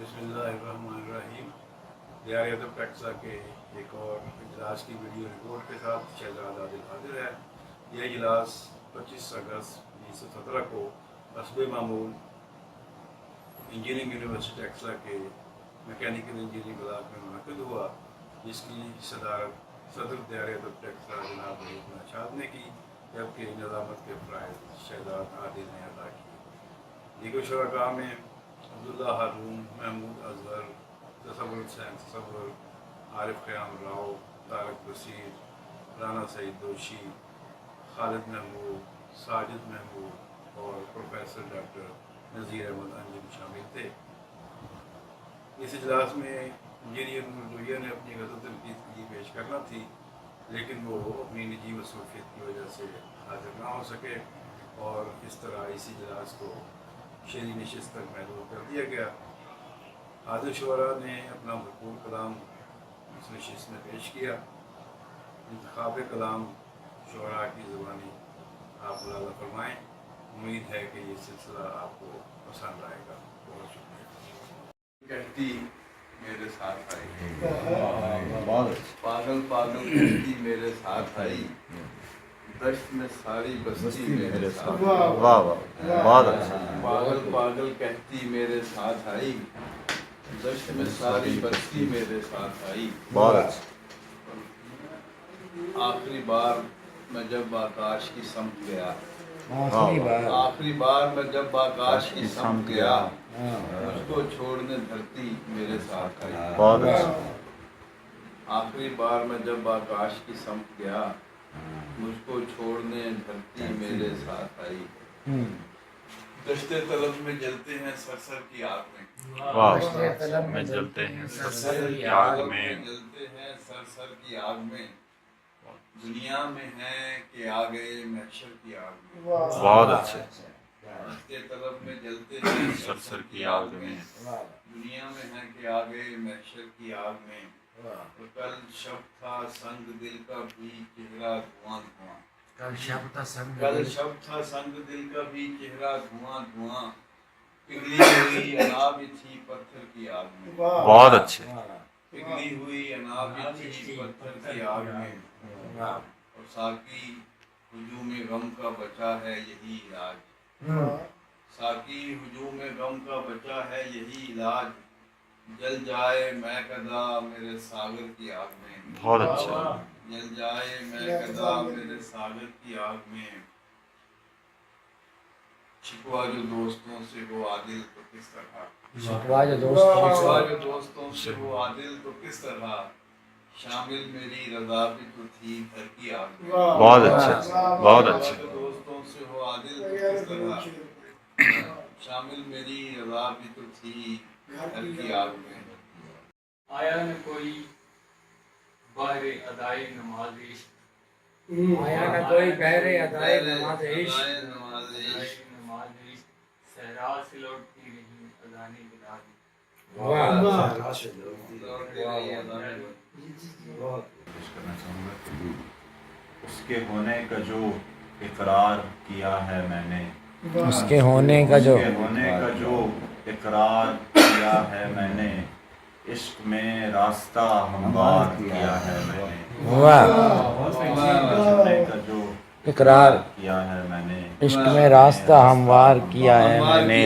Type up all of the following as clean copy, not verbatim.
بسم اللہ الرحمن الرحیم۔ دیار ادب ٹیکسا کے ایک اور اجلاس کی ویڈیو رپورٹ کے ساتھ شہزاد عادل حاضر ہے۔ یہ اجلاس 25 اگست 1917 کو حسب معمول انجینئرنگ یونیورسٹی ٹیکسا کے میکینیکل انجینئرنگ بلاک میں منعقد ہوا، جس کی صدارت صدر دیار ادب ٹیکسا جناب وحید نشاط نے کی، جبکہ نظامت کے فرائض شہزاد عادل نے ادا کیے۔ دیگر شرکاء میں عبداللہ ہارون، محمود اظہر، تصور حسین تصور، عارف قیام راؤ، طارق بصیر، رانا سعید دوشی، خالد محمود، ساجد محمود اور پروفیسر ڈاکٹر نذیر احمد انجم شامل تھے۔ اس اجلاس میں انجینئر مردویہ نے اپنی غزل تنقید کی پیش کرنا تھی، لیکن وہ اپنی نجی مصروفیت کی وجہ سے حاضر نہ ہو سکے اور اس طرح اس اجلاس کو شعری نشست تک محدود کر دیا گیا۔ حاضر شعراء نے اپنا بھرپور کلام اس نشست میں پیش کیا۔ انتخاب کلام شعراء کی زبانی آپ ملاحظہ فرمائیں۔ امید ہے کہ یہ سلسلہ آپ کو پسند آئے گا۔ بہت شکریہ۔ کہتی میرے ساتھ آئی، پاگل پاگل کہتی میرے ساتھ آئی، دشت میں ساری بستی میرے ساتھ آئی، بہت اچھا، پاگل پاگل کہتی میرے ساتھ آئی، دشت میں ساری بستی میرے ساتھ آئی، بہت اچھا، آخری بار میں جب آکاش کی سمت گیا، آخری بار میں جب آکاش کی سمت گیا، مجھ کو چھوڑنے دھرتی میرے ساتھ آئی، بہت اچھا، آخری بار میں جب آکاش کی سمت گیا، مجھ کو چھوڑنے دھرتی میرے ساتھ آئی، دشت طلب میں جلتے ہیں سرسر کی آگ میں، واہ، میں جلتے ہیں سرسر کی آگ میں، جلتے ہیں سرسر کی آگ میں، دنیا میں ہے کہ آ گئے محشر کی آگ میں، بہت اچھے، دشت طلب میں جلتے ہیں سرسر کی آگ میں، دنیا میں ہے کہ آ گئے محشر کی آگ میں، تو کل شب تھا سنگ دل کا بھی چہرہ دھواں دھواں، کل شب تھا سنگ دل کا بھی چہرہ دھواں دھواں، پگھلی ہوئی انا بھی تھی پتھر کی آگ میں، بہت اچھے، پگھلی ہوئی انا بھی تھی پتھر کی آگ میں، اور ساقی ہجوم غم کا بچا ہے یہی علاج، ساقی ہجوم غم کا بچا ہے یہی علاج، جل جائے میں کدا میرے ساغر کی آگ میں، بہت اچھا، جل جائے میں کدا میرے ساغر کی آگ میں، شکوا جو دوستوں سے وہ عادل تو کس طرح، شکوا جو دوستوں سے وہ عادل تو کس طرح، شامل میری رضا بھی تو تھی گھر کی آگ میں، بہت اچھے، بہت اچھے، شکوا جو دوستوں سے وہ عادل تو کس طرح، شامل میری رضا بھی تو تھی گھر کی آگ میں، آیا نہ کوئی بحر ادائی نماز عشق، آیا نہ کوئی بحر ادائے نماز عشق، نماز عشق، نماز عشق، صحرا سے لوٹتی رہی اذانیں بلال، لوٹتے رہی اذانیں، کرنا چاہوں گا کہ اس کے ہونے کا جو اقرار کیا ہے میں نے، اس کے ہونے کا جو اقرار کیا ہے میں نے، عشق میں راستہ ہموار کیا ہے میں نے، واہ، ہونے کا جو اقرار کیا ہے میں نے، عشق میں راستہ ہموار کیا ہے میں نے،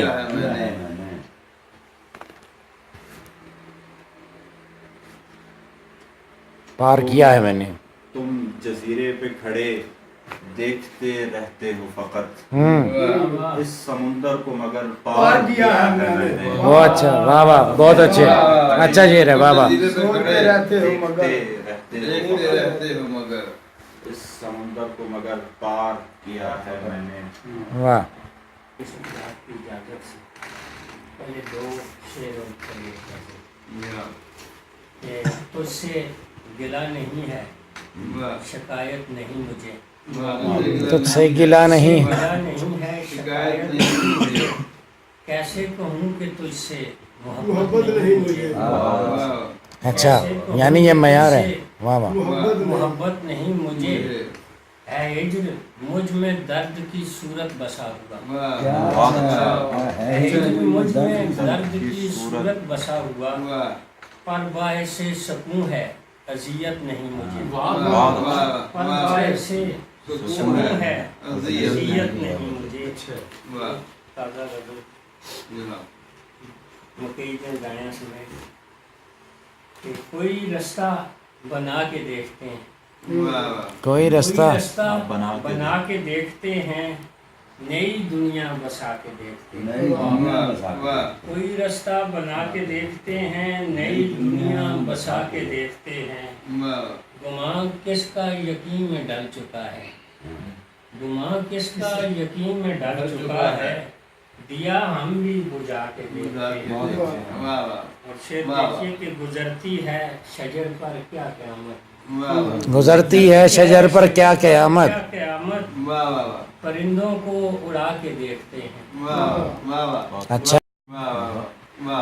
پار کیا ہے میں نے، تم جزیرے پہ کھڑے دیکھتے رہتے ہو فقط، اس سمندر کو مگر پار کیا ہے میں نے، بہت اچھا، واہ واہ، بہت اچھے، اچھا شعر ہے، واہ واہ، دیکھتے رہتے رہتے ہو مگر، اس سمندر کو مگر پار کیا ہے میں نے، واہ، اس بات کی اجازت سے پہلے دو شعر اور کہتے کہ تجھ سے گلہ نہیں ہے، شکایت نہیں مجھے، تجھ سے گلہ نہیں، گلہ نہیں ہے، شکایت نہیں مجھے، کیسے کہوں کہ تجھ سے محبت نہیں مجھے، اچھا، یعنی یہ معیار ہے، واہ واہ، محبت نہیں مجھے، اے ہجر مجھ میں درد کی صورت بسا ہوا، بہت اچھا اے ہجر مجھ میں درد کی صورت بسا ہوا، پر باعث سکون ہے اذیت نہیں مجھے، بہت اچھا پر باعث سکون ہے اذیت نہیں مجھے۔ تازہ غزل مکئی کے گانے سنے کہ کوئی رستہ بنا کے دیکھتے ہیں، کوئی رستہ بنا کے دیکھتے ہیں، نئی دنیا بسا کے دیکھتے ہیں، کوئی رستہ بنا کے دیکھتے ہیں، نئی دنیا بسا کے دیکھتے ہیں، گمان کس کا یقین میں ڈل چکا ہے، گمان کس کا یقین میں ڈل چکا ہے، دیا ہم بھی بجھا کے دیکھتے ہیں۔ اور شعر دیکھیے کہ گزرتی ہے شجر پر کیا قیامت، گزرتی ہے شجر پر کیا قیامت، کیا قیامت، پرندوں کو اڑا کے دیکھتے ہیں۔ اچھا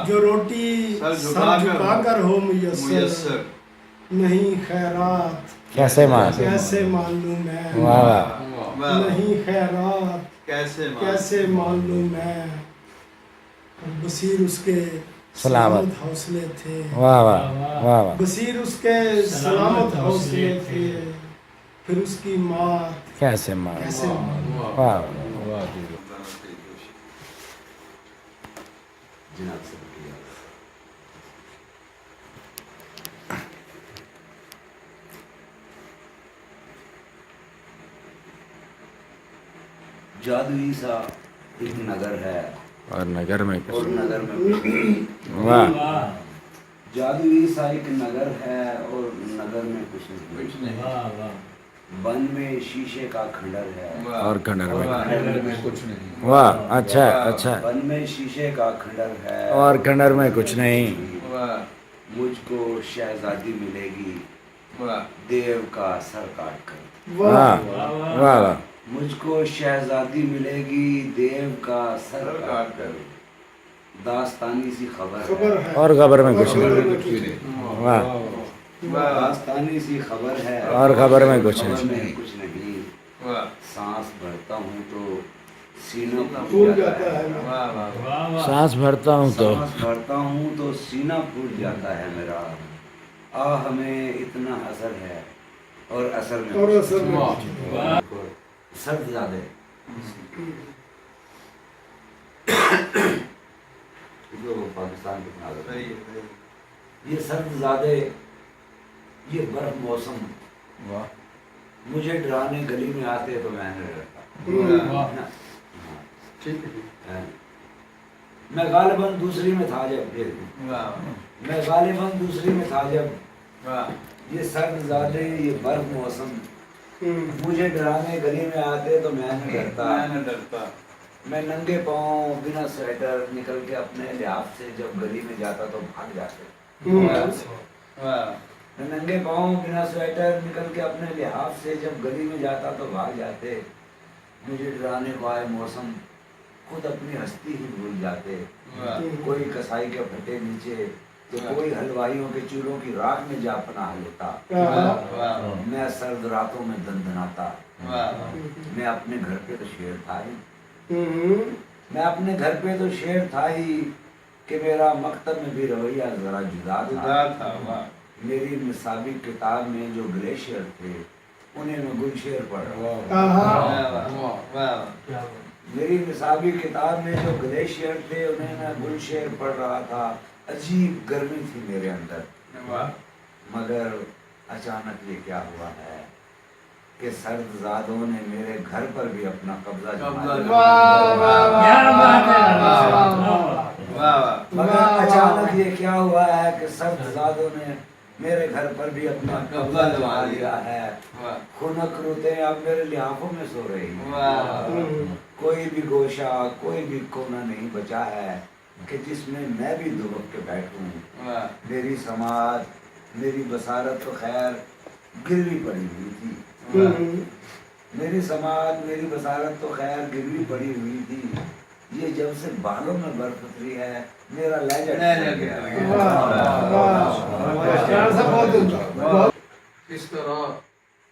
جو روٹی سر جھکا کر ہو میسر، نہیں خیرات کیسے مان، کیسے مان لوں میں، واہ واہ، نہیں خیرات کیسے مان لوں میں، بصیر اس کے سلامت حوصلے تھے، واہ واہ واہ واہ، بصیر اس کے سلامت حوصلے تھے، پھر اس کی مات کیسے مان، کیسے مان، واہ جادوئی سا ایک نگر ہے اور نگر میں اور نگر میں کچھ نہیں، واہ، جادوئی سا ایک نگر ہے اور نگر میں کچھ نہیں، بن میں شیشے کا کھنڈر ہے اور کھنڈر میں کھنڈر میں کچھ نہیں، واہ، اچھا اچھا، بن میں شیشے کا کھنڈر ہے اور کھنڈر میں کچھ نہیں، مجھ کو شہزادی ملے گی دیو کا سر کاٹ کر، واہ واہ واہ، مجھ کو شہزادی ملے گی دیو کا سر کاٹ کر، داستانی سی خبر ہے اور خبر میں کچھ نہیں، واہ، داستانی سی خبر ہے اور خبر میں کچھ خبر نہیں، میں کچھ نہیں، سانس بھرتا ہوں تو سینہ پھول جاتا ہے، سانس بھرتا ہوں تو سانس بھرتا ہوں تو سینہ پھول جاتا ہے میرا، آہ ہمیں اتنا اثر ہے اور اثر میں کچھ نہیں۔ سرد زیادہ پاکستان کے کنارے یہ سرد زیادہ یہ برف موسم مجھے ڈرانے گلی میں آتے تو میں نہیں ڈرتا، میں غالباً دوسری میں تھا جب میں غالباً دوسری میں تھا جب یہ سرد زیادہ یہ برف موسم مجھے ڈرانے گلی میں آتے تو میں نہیں ڈرتا، میں ننگے پاؤں بنا سویٹر نکل کے اپنے لحاظ سے جب گلی میں جاتا تو بھاگ جاتے، میں ننگے پاؤں بنا سویٹر نکل کے اپنے لحاظ سے جب گلی میں جاتا تو بھاگ جاتے، مجھے ڈرانے کو آئے موسم خود اپنی ہستی ہی بھول جاتے، کوئی کسائی کے پھٹے نیچے تو کوئی حلوائیوں کے چولہوں کی راکھ میں جا پناہ لیتا، میں سرد راتوں میں دندناتا، میں اپنے گھر پہ تو شیر تھا ہی، میں اپنے گھر پہ تو شیر تھا ہی کہ میرا مکتب میں بھی رویہ ذرا جدا تھا، میری نصابی کتاب میں جو گلیشیئر تھے انہیں میں گلشیر پڑھ رہا تھا، میری نصابی کتاب میں جو گلیشیئر تھے انہیں میں گلشیر پڑھ رہا تھا، عجیب گرمی تھی میرے اندر، مگر اچانک یہ کیا ہوا ہے کہ سرد زادوں نے میرے گھر پر بھی اپنا قبضہ جما لیا، مگر اچانک یہ کیا ہوا ہے کہ سرد زادوں نے میرے گھر پر بھی اپنا قبضہ جما لیا ہے، خنک روتیں اب میرے لحافوں میں سو رہی ہیں، کوئی بھی گوشہ کوئی بھی کونا نہیں بچا ہے کہ جس میں میں بھی دبک کے بیٹھوں، میری سماعت میری بصارت تو خیر گروی پڑی ہوئی تھی، میری سماعت میری بصارت تو خیر گروی پڑی ہوئی تھی، یہ جب سے بالوں میں برف اتری ہے میرا لہجہ اس طرح